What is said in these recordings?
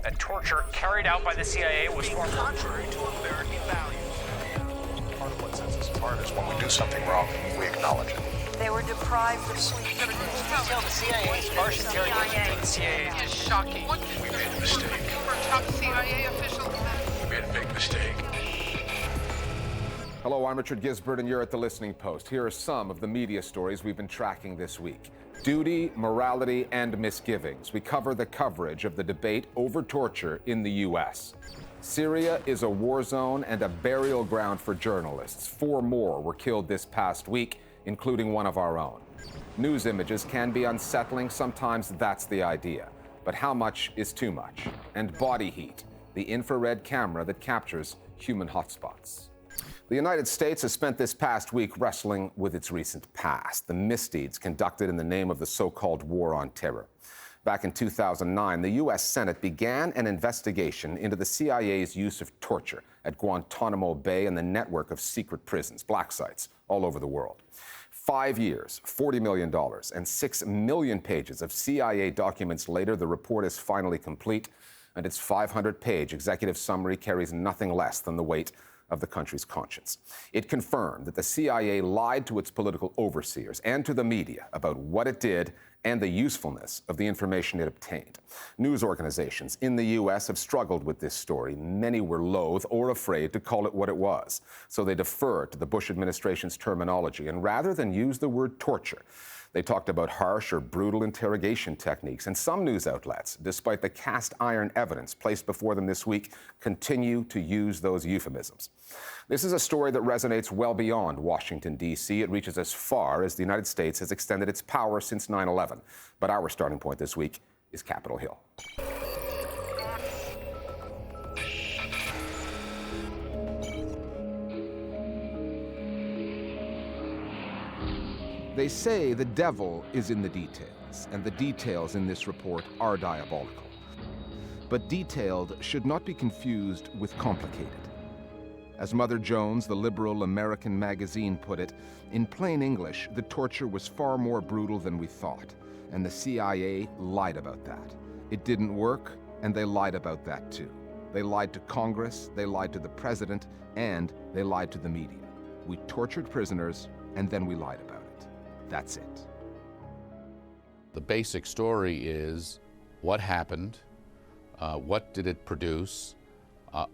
that torture carried out by the CIA was contrary to American values. Part of what sets us apart is when we do something wrong, we acknowledge it. They were deprived of sleep. Detail the CIA's harsh interrogation. The CIA is shocking. We made a mistake. For top CIA official. We made a big mistake. Hello, I'm Richard Gisbert, and you're at The Listening Post. Here are some of the media stories we've been tracking this week. Duty, morality, and misgivings. We cover the coverage of the debate over torture in the U.S. Syria is a war zone and a burial ground for journalists. 4 more were killed this past week, including one of our own. News images can be unsettling. Sometimes that's the idea. But how much is too much? And body heat, the infrared camera that captures human hotspots. The United States has spent this past week wrestling with its recent past, the misdeeds conducted in the name of the so-called War on Terror. Back in 2009, the U.S. Senate began an investigation into the CIA's use of torture at Guantanamo Bay and the network of secret prisons, black sites, all over the world. 5 years, $40 million, and 6 million pages of CIA documents later, the report is finally complete, and its 500-page executive summary carries nothing less than the weight of the country's conscience. It confirmed that the CIA lied to its political overseers and to the media about what it did and the usefulness of the information it obtained. News organizations in the U.S. have struggled with this story. Many were loath or afraid to call it what it was, so they deferred to the Bush administration's terminology, and rather than use the word torture, they talked about harsh or brutal interrogation techniques. And some news outlets, despite the cast iron evidence placed before them this week, continue to use those euphemisms. This is a story that resonates well beyond Washington, D.C. It reaches as far as the United States has extended its power since 9/11. But our starting point this week is Capitol Hill. They say the devil is in the details, and the details in this report are diabolical. But detailed should not be confused with complicated. As Mother Jones, the liberal American magazine, put it, in plain English, the torture was far more brutal than we thought, and the CIA lied about that. It didn't work, and they lied about that too. They lied to Congress, they lied to the president, and they lied to the media. We tortured prisoners, and then we lied about it. That's it. The basic story is what happened, what did it produce,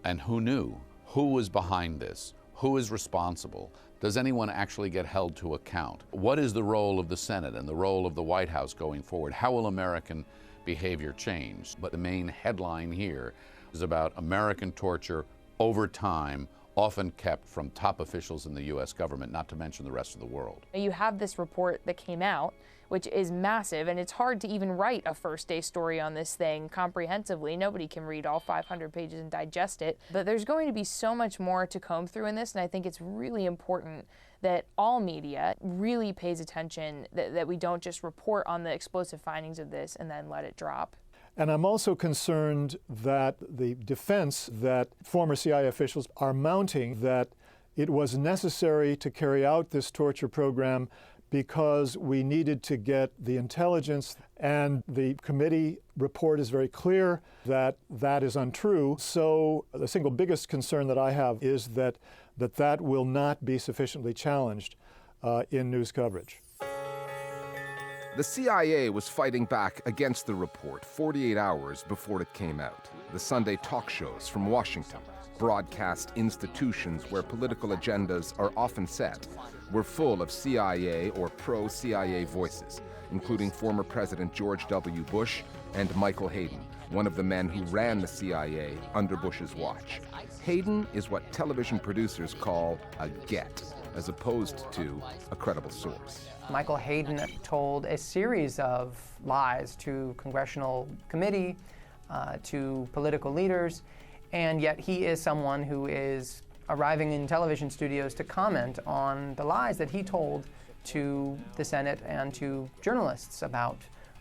and who knew? Who was behind this? Who is responsible? Does anyone actually get held to account? What is the role of the Senate and the role of the White House going forward? How will American behavior change? But the main headline here is about American torture over time, often kept from top officials in the U.S. government, not to mention the rest of the world. You have this report that came out, which is massive, and it's hard to even write a first-day story on this thing comprehensively. Nobody can read all 500 pages and digest it. But there's going to be so much more to comb through in this, and I think it's really important that all media really pays attention, that we don't just report on the explosive findings of this and then let it drop. And I'm also concerned that the defense that former CIA officials are mounting, that it was necessary to carry out this torture program because we needed to get the intelligence, and the committee report is very clear that that is untrue. So the single biggest concern that I have is that will not be sufficiently challenged in news coverage. The CIA was fighting back against the report 48 hours before it came out. The Sunday talk shows from Washington, broadcast institutions where political agendas are often set, were full of CIA or pro-CIA voices, including former President George W. Bush and Michael Hayden, one of the men who ran the CIA under Bush's watch. Hayden is what television producers call a get, as opposed to a credible source. Michael Hayden told a series of lies to congressional committee, to political leaders, and yet he is someone who is arriving in television studios to comment on the lies that he told to the Senate and to journalists about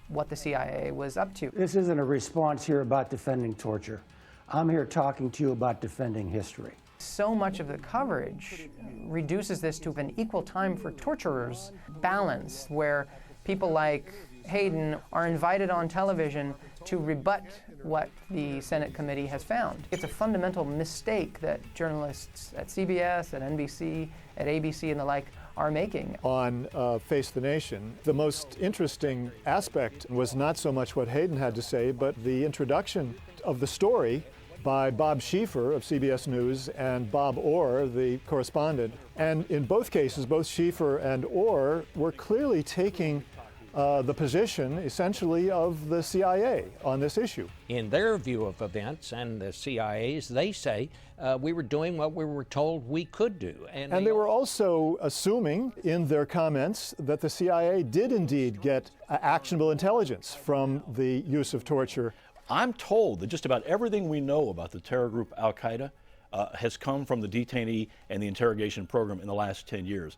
what the CIA was up to. This isn't a response here about defending torture. I'm here talking to you about defending history. So much of the coverage reduces this to an equal time for torturers balance, where people like Hayden are invited on television to rebut what the Senate committee has found. It's a fundamental mistake that journalists at CBS, at NBC, at ABC, and the like are making. On Face the Nation, the most interesting aspect was not so much what Hayden had to say, but the introduction of the story by Bob Schieffer of CBS News and Bob Orr, the correspondent. And in both cases, both Schieffer and Orr were clearly taking the position, essentially, of the CIA on this issue. In their view of events and the CIA's, they say we were doing what we were told we could do. And they were also assuming in their comments that the CIA did indeed get actionable intelligence from the use of torture. I'm told that just about everything we know about the terror group Al-Qaeda has come from the detainee and the interrogation program in the last 10 years.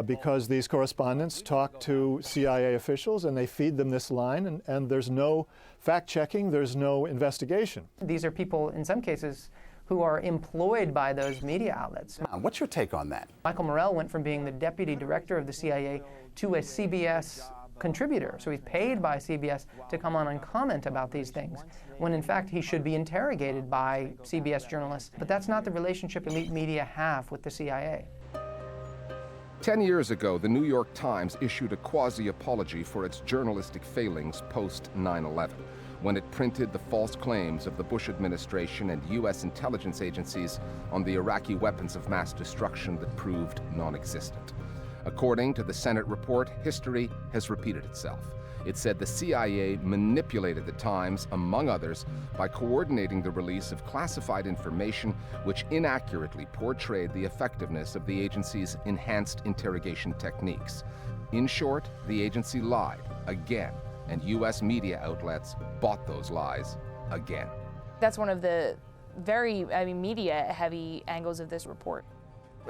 Because these correspondents talk to CIA officials and they feed them this line, and there's no fact-checking, there's no investigation. These are people, in some cases, who are employed by those media outlets. What's your take on that? Michael Morrell went from being the deputy director of the CIA to a CBS contributor. So he's paid by CBS to come on and comment about these things, when in fact he should be interrogated by CBS journalists. But that's not the relationship elite media have with the CIA. 10 years ago, the New York Times issued a quasi-apology for its journalistic failings post 9/11, when it printed the false claims of the Bush administration and U.S. intelligence agencies on the Iraqi weapons of mass destruction that proved non-existent. According to the Senate report, history has repeated itself. It said the CIA manipulated the Times, among others, by coordinating the release of classified information which inaccurately portrayed the effectiveness of the agency's enhanced interrogation techniques. In short, the agency lied again, and U.S. media outlets bought those lies again. That's one of the very, media-heavy angles of this report.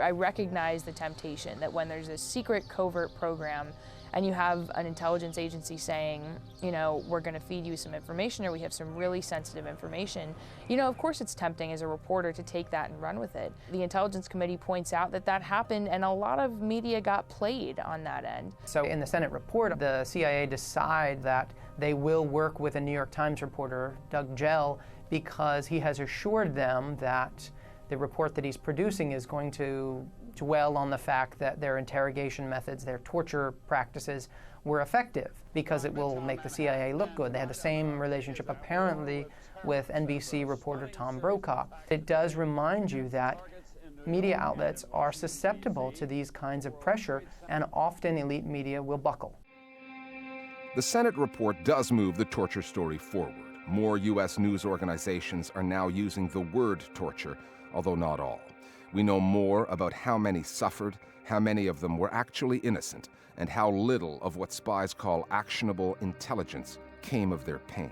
I recognize the temptation that when there's a secret covert program and you have an intelligence agency saying, we're going to feed you some information, or we have some really sensitive information, of course it's tempting as a reporter to take that and run with it. The Intelligence Committee points out that that happened, and a lot of media got played on that end. So in the Senate report, the CIA decide that they will work with a New York Times reporter, Doug Gell, because he has assured them that the report that he's producing is going to dwell on the fact that their interrogation methods, their torture practices were effective, because it will make the CIA look good. They had the same relationship apparently with NBC reporter Tom Brokaw. It does remind you that media outlets are susceptible to these kinds of pressure, and often elite media will buckle. The Senate report does move the torture story forward. More U.S. news organizations are now using the word torture, although not all. We know more about how many suffered, how many of them were actually innocent, and how little of what spies call actionable intelligence came of their pain.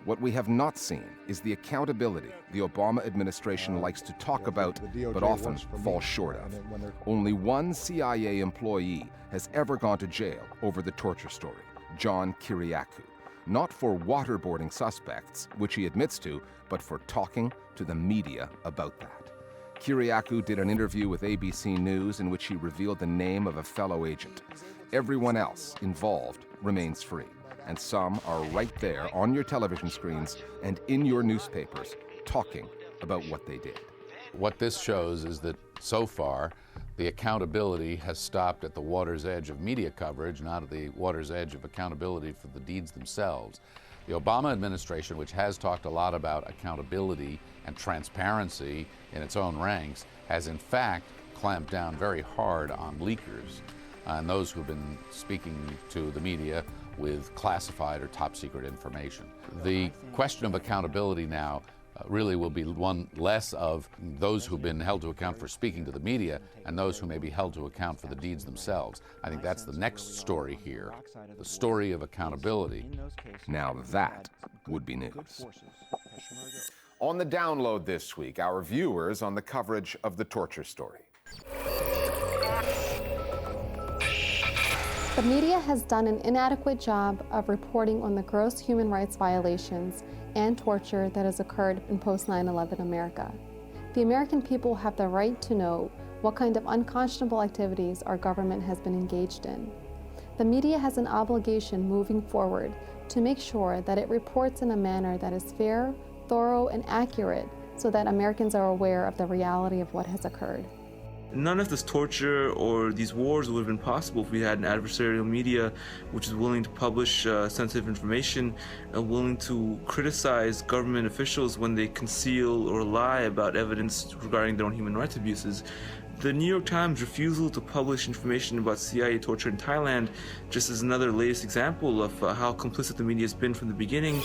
What we have not seen is the accountability the Obama administration likes to talk about, but often falls short of. Only one CIA employee has ever gone to jail over the torture story, John Kiriakou. Not for waterboarding suspects, which he admits to, but for talking to the media about that. Kiriakou did an interview with ABC News in which he revealed the name of a fellow agent. Everyone else involved remains free, and some are right there on your television screens and in your newspapers talking about what they did. What this shows is that so far, the accountability has stopped at the water's edge of media coverage, not at the water's edge of accountability for the deeds themselves. The Obama administration, which has talked a lot about accountability and transparency in its own ranks, has in fact clamped down very hard on leakers and those who've been speaking to the media with classified or top secret information. The question of accountability now really will be one less of those who've been held to account for speaking to the media and those who may be held to account for the deeds themselves. I think that's the next story here, the story of accountability. Now that would be news. On the download this week, our viewers on the coverage of the torture story. The media has done an inadequate job of reporting on the gross human rights violations and torture that has occurred in post-9/11 America. The American people have the right to know what kind of unconscionable activities our government has been engaged in. The media has an obligation moving forward to make sure that it reports in a manner that is fair, thorough, and accurate so that Americans are aware of the reality of what has occurred. None of this torture or these wars would have been possible if we had an adversarial media which is willing to publish sensitive information and willing to criticize government officials when they conceal or lie about evidence regarding their own human rights abuses. The New York Times' refusal to publish information about CIA torture in Thailand just is another latest example of how complicit the media has been from the beginning.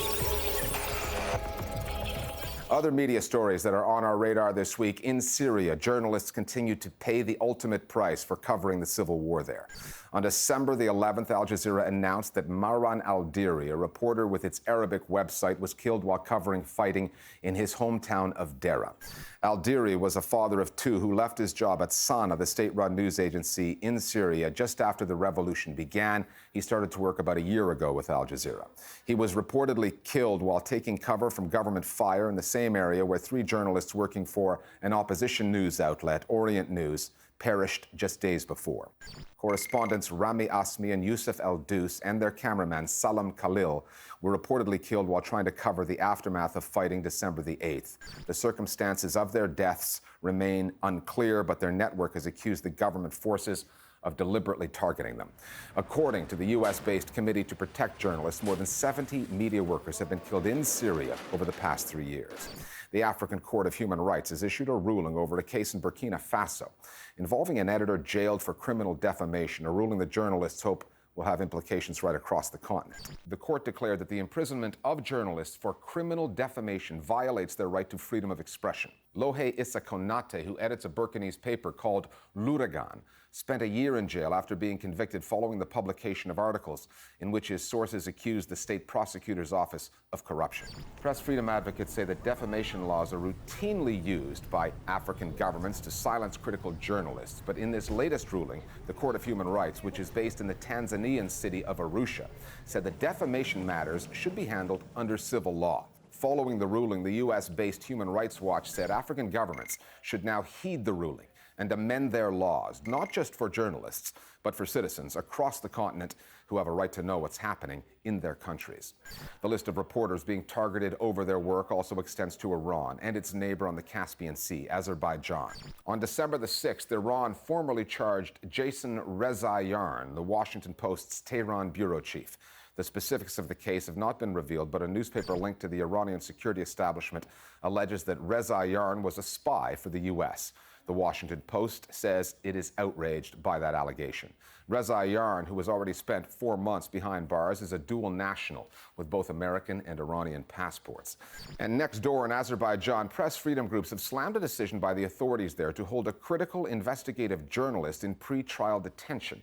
Other media stories that are on our radar this week. In Syria, journalists continue to pay the ultimate price for covering the civil war there. On December the 11th, Al Jazeera announced that Marwan al-Diri, a reporter with its Arabic website, was killed while covering fighting in his hometown of Dera. Al-Diri was a father of two who left his job at Sana, the state-run news agency in Syria, just after the revolution began. He started to work about a year ago with Al Jazeera. He was reportedly killed while taking cover from government fire in the same area where three journalists working for an opposition news outlet, Orient News, perished just days before. Correspondents Rami Asmi and Yusuf El-Dous and their cameraman Salam Khalil were reportedly killed while trying to cover the aftermath of fighting December the 8th. The circumstances of their deaths remain unclear, but their network has accused the government forces of deliberately targeting them. According to the U.S.-based Committee to Protect Journalists, more than 70 media workers have been killed in Syria over the past 3 years. The African Court of Human Rights has issued a ruling over a case in Burkina Faso involving an editor jailed for criminal defamation, a ruling the journalists hope will have implications right across the continent. The court declared that the imprisonment of journalists for criminal defamation violates their right to freedom of expression. Lohe Issa Konate, who edits a Burkinese paper called L'Ouragan, spent a year in jail after being convicted following the publication of articles in which his sources accused the state prosecutor's office of corruption. Press freedom advocates say that defamation laws are routinely used by African governments to silence critical journalists. But in this latest ruling, the Court of Human Rights, which is based in the Tanzanian city of Arusha, said that defamation matters should be handled under civil law. Following the ruling, the U.S.-based Human Rights Watch said African governments should now heed the ruling and amend their laws, not just for journalists, but for citizens across the continent who have a right to know what's happening in their countries. The list of reporters being targeted over their work also extends to Iran and its neighbor on the Caspian Sea, Azerbaijan. On December the 6th, Iran formally charged Jason Rezaian, the Washington Post's Tehran bureau chief. The specifics of the case have not been revealed, but a newspaper linked to the Iranian security establishment alleges that Rezaian was a spy for the U.S. The Washington Post says it is outraged by that allegation. Rezaian, who has already spent 4 months behind bars, is a dual national with both American and Iranian passports. And next door in Azerbaijan, press freedom groups have slammed a decision by the authorities there to hold a critical investigative journalist in pre-trial detention.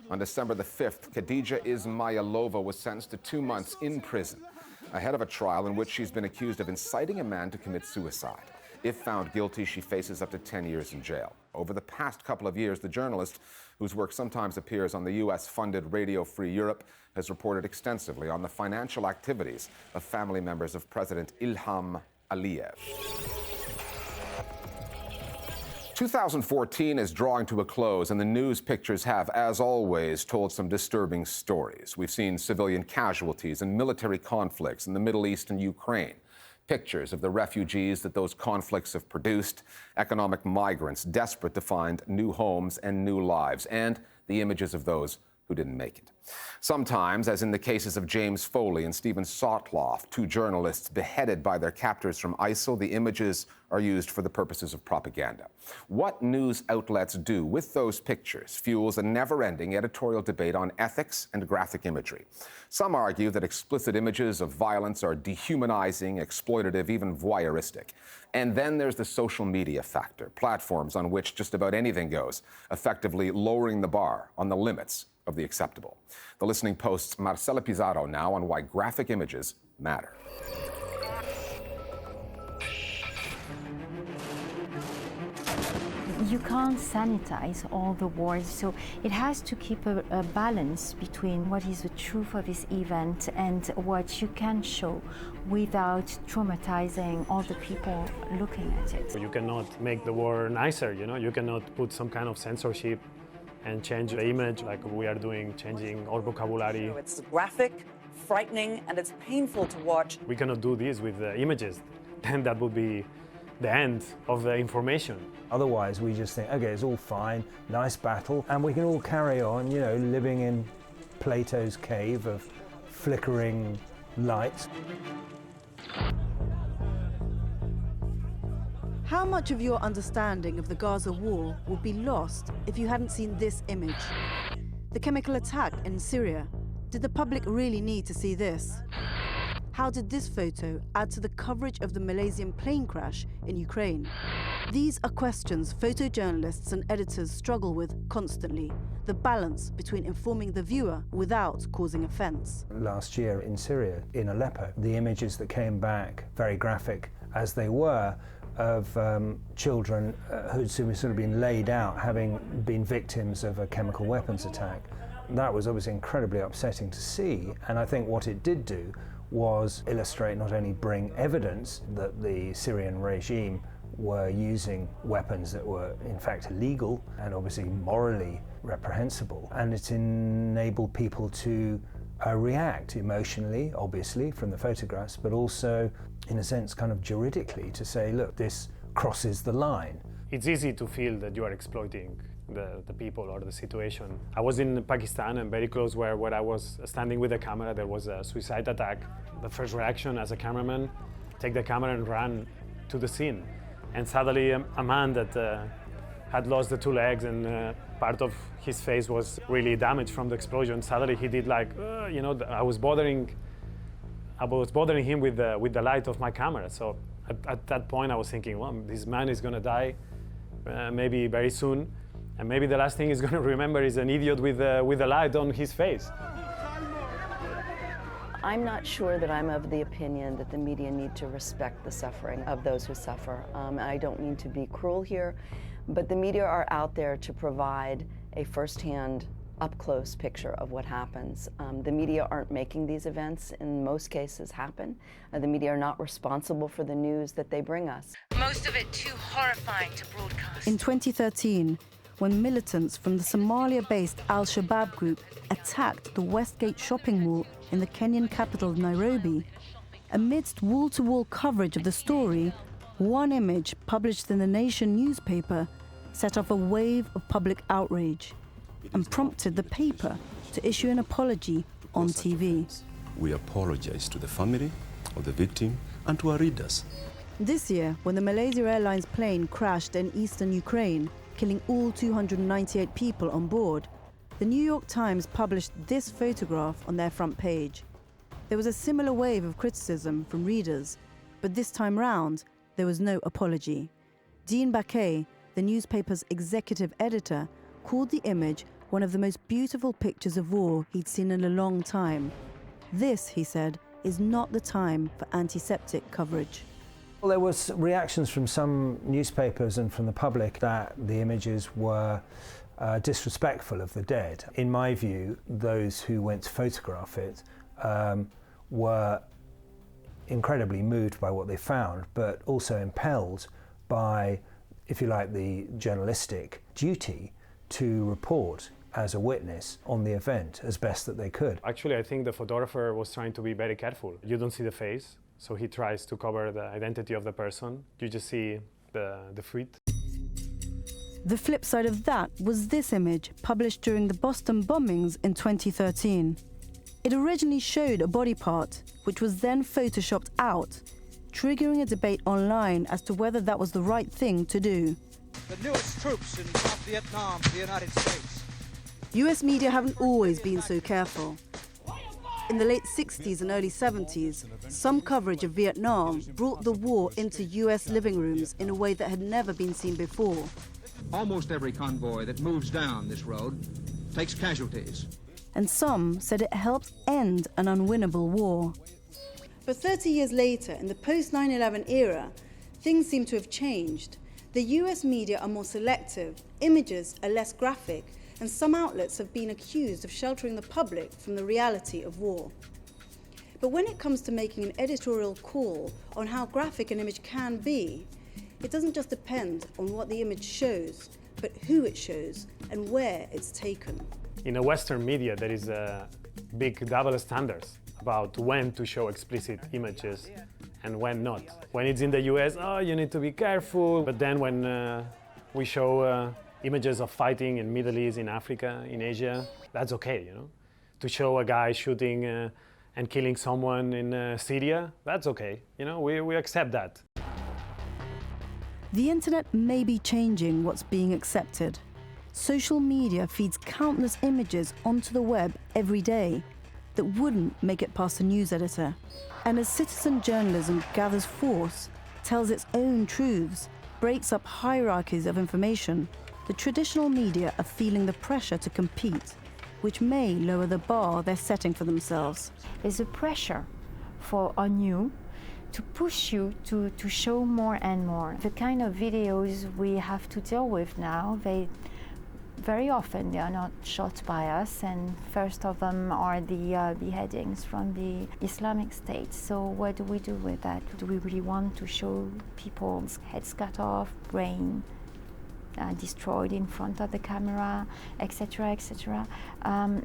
On December the 5th, Khadija Ismailova was sentenced to 2 months in prison ahead of a trial in which she's been accused of inciting a man to commit suicide. If found guilty, she faces up to 10 years in jail. Over the past couple of years, the journalist, whose work sometimes appears on the U.S.-funded Radio Free Europe, has reported extensively on the financial activities of family members of President Ilham Aliyev. 2014 is drawing to a close, and the news pictures have, as always, told some disturbing stories. We've seen civilian casualties and military conflicts in the Middle East and Ukraine. Pictures of the refugees that those conflicts have produced, economic migrants desperate to find new homes and new lives, and the images of those who didn't make it. Sometimes, as in the cases of James Foley and Stephen Sotloff, two journalists beheaded by their captors from ISIL, the images are used for the purposes of propaganda. What news outlets do with those pictures fuels a never-ending editorial debate on ethics and graphic imagery. Some argue that explicit images of violence are dehumanizing, exploitative, even voyeuristic. And then there's the social media factor, platforms on which just about anything goes, effectively lowering the bar on the limits of the acceptable. The Listening Post's Marcela Pizarro now on why graphic images matter. You can't sanitize all the words, so it has to keep a balance between what is the truth of this event and what you can show without traumatizing all the people looking at it. You cannot make the war nicer, you cannot put some kind of censorship and change the image like we are doing, changing our vocabulary. It's graphic, frightening and it's painful to watch. We cannot do this with images. Then that would be the end of the information. Otherwise, we just think, okay, it's all fine, nice battle, and we can all carry on, you know, living in Plato's cave of flickering lights. How much of your understanding of the Gaza war would be lost if you hadn't seen this image? The chemical attack in Syria. Did the public really need to see this? How did this photo add to the coverage of the Malaysian plane crash in Ukraine? These are questions photojournalists and editors struggle with constantly. The balance between informing the viewer without causing offence. Last year in Syria, in Aleppo, the images that came back, very graphic as they were, of children who'd sort of been laid out having been victims of a chemical weapons attack. That was obviously incredibly upsetting to see, and I think what it did do was illustrate, not only bring evidence that the Syrian regime were using weapons that were in fact illegal and obviously morally reprehensible, and it enabled people to react emotionally, obviously, from the photographs, but also, in a sense, kind of juridically, to say, look, this crosses the line. It's easy to feel that you are exploiting the people or the situation. I was in Pakistan and very close where I was standing with the camera. There was a suicide attack. The first reaction as a cameraman, take the camera and run to the scene. And suddenly a man that had lost the two legs and part of his face was really damaged from the explosion. Suddenly he did like, you know, I was bothering him with the light of my camera. So at that point I was thinking, well, this man is gonna die maybe very soon. And maybe the last thing he's going to remember is an idiot with a light on his face. I'm not sure that I'm of the opinion that the media need to respect the suffering of those who suffer. I don't mean to be cruel here, but the media are out there to provide a firsthand, up-close picture of what happens. The media aren't making these events, in most cases, happen. The media are not responsible for the news that they bring us. Most of it too horrifying to broadcast. In 2013, when militants from the Somalia-based Al-Shabaab group attacked the Westgate shopping mall in the Kenyan capital of Nairobi, amidst wall-to-wall coverage of the story, one image published in the Nation newspaper set off a wave of public outrage and prompted the paper to issue an apology on TV. We apologize to the family of the victim and to our readers. This year, when the Malaysia Airlines plane crashed in eastern Ukraine, killing all 298 people on board, the New York Times published this photograph on their front page. There was a similar wave of criticism from readers, but this time round, there was no apology. Dean Baquet, the newspaper's executive editor, called the image one of the most beautiful pictures of war he'd seen in a long time. This, he said, is not the time for antiseptic coverage. Well, there was reactions from some newspapers and from the public that the images were disrespectful of the dead. In my view, those who went to photograph it were incredibly moved by what they found, but also impelled by, if you like, the journalistic duty to report as a witness on the event as best that they could. Actually, I think the photographer was trying to be very careful. You don't see the face, so he tries to cover the identity of the person. You just see the feet. The flip side of that was this image published during the Boston bombings in 2013. It originally showed a body part, which was then photoshopped out, triggering a debate online as to whether that was the right thing to do. The newest troops in South Vietnam for the United States. US media haven't always been so careful. In the late 60s and early 70s, some coverage of Vietnam brought the war into US living rooms in a way that had never been seen before. Almost every convoy that moves down this road takes casualties. And some said it helped end an unwinnable war. But 30 years later, in the post-9/11 era, things seem to have changed. The US media are more selective, images are less graphic, and some outlets have been accused of sheltering the public from the reality of war. But when it comes to making an editorial call on how graphic an image can be, it doesn't just depend on what the image shows, but who it shows and where it's taken. In a Western media, there is a big double standards about when to show explicit images and when not. When it's in the US, oh, you need to be careful. But then when we show images of fighting in Middle East, in Africa, in Asia, that's okay, you know. To show a guy shooting and killing someone in Syria, that's okay. You know, we accept that. The internet may be changing what's being accepted. Social media feeds countless images onto the web every day that wouldn't make it past a news editor. And as citizen journalism gathers force, tells its own truths, breaks up hierarchies of information, the traditional media are feeling the pressure to compete, which may lower the bar they're setting for themselves. There's a pressure on you to push you to show more and more. The kind of videos we have to deal with now, very often they are not shot by us, and first of them are the beheadings from the Islamic State. So what do we do with that? Do we really want to show people's heads cut off, brain destroyed in front of the camera, etc., etc.?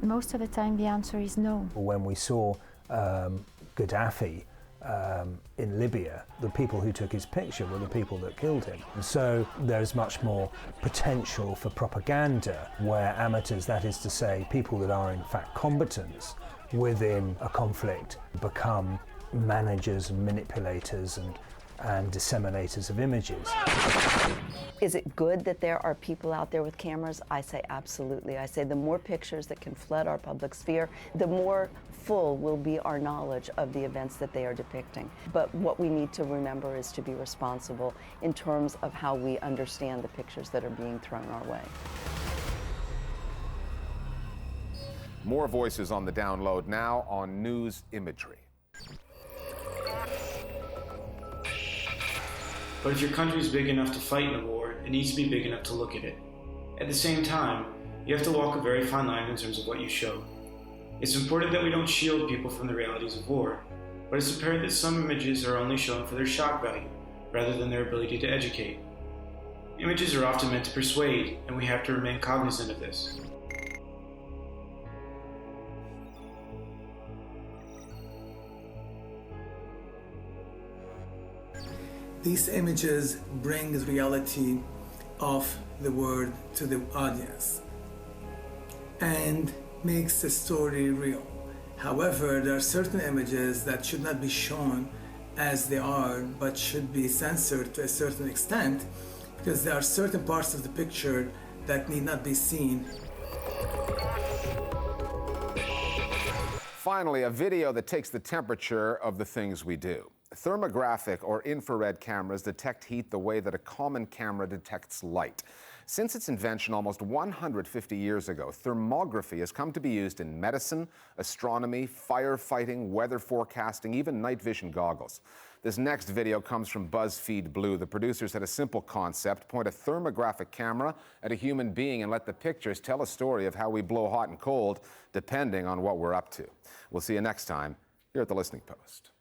Most of the time the answer is no. When we saw Gaddafi in Libya, the people who took his picture were the people that killed him. And so there's much more potential for propaganda where amateurs, that is to say, people that are in fact combatants within a conflict, become managers and manipulators and disseminators of images. Is it good that there are people out there with cameras? I say absolutely. I say the more pictures that can flood our public sphere, the more full will be our knowledge of the events that they are depicting. But what we need to remember is to be responsible in terms of how we understand the pictures that are being thrown our way. More voices on the download now on news imagery. But if your country is big enough to fight in a war, it needs to be big enough to look at it. At the same time, you have to walk a very fine line in terms of what you show. It's important that we don't shield people from the realities of war, but it's apparent that some images are only shown for their shock value, rather than their ability to educate. Images are often meant to persuade, and we have to remain cognizant of this. These images bring the reality of the world to the audience and makes the story real. However, there are certain images that should not be shown as they are, but should be censored to a certain extent, because there are certain parts of the picture that need not be seen. Finally, a video that takes the temperature of the things we do. Thermographic or infrared cameras detect heat the way that a common camera detects light. Since its invention almost 150 years ago, thermography has come to be used in medicine, astronomy, firefighting, weather forecasting, even night vision goggles. This next video comes from BuzzFeed Blue. The producers had a simple concept: point a thermographic camera at a human being and let the pictures tell a story of how we blow hot and cold, depending on what we're up to. We'll see you next time here at The Listening Post.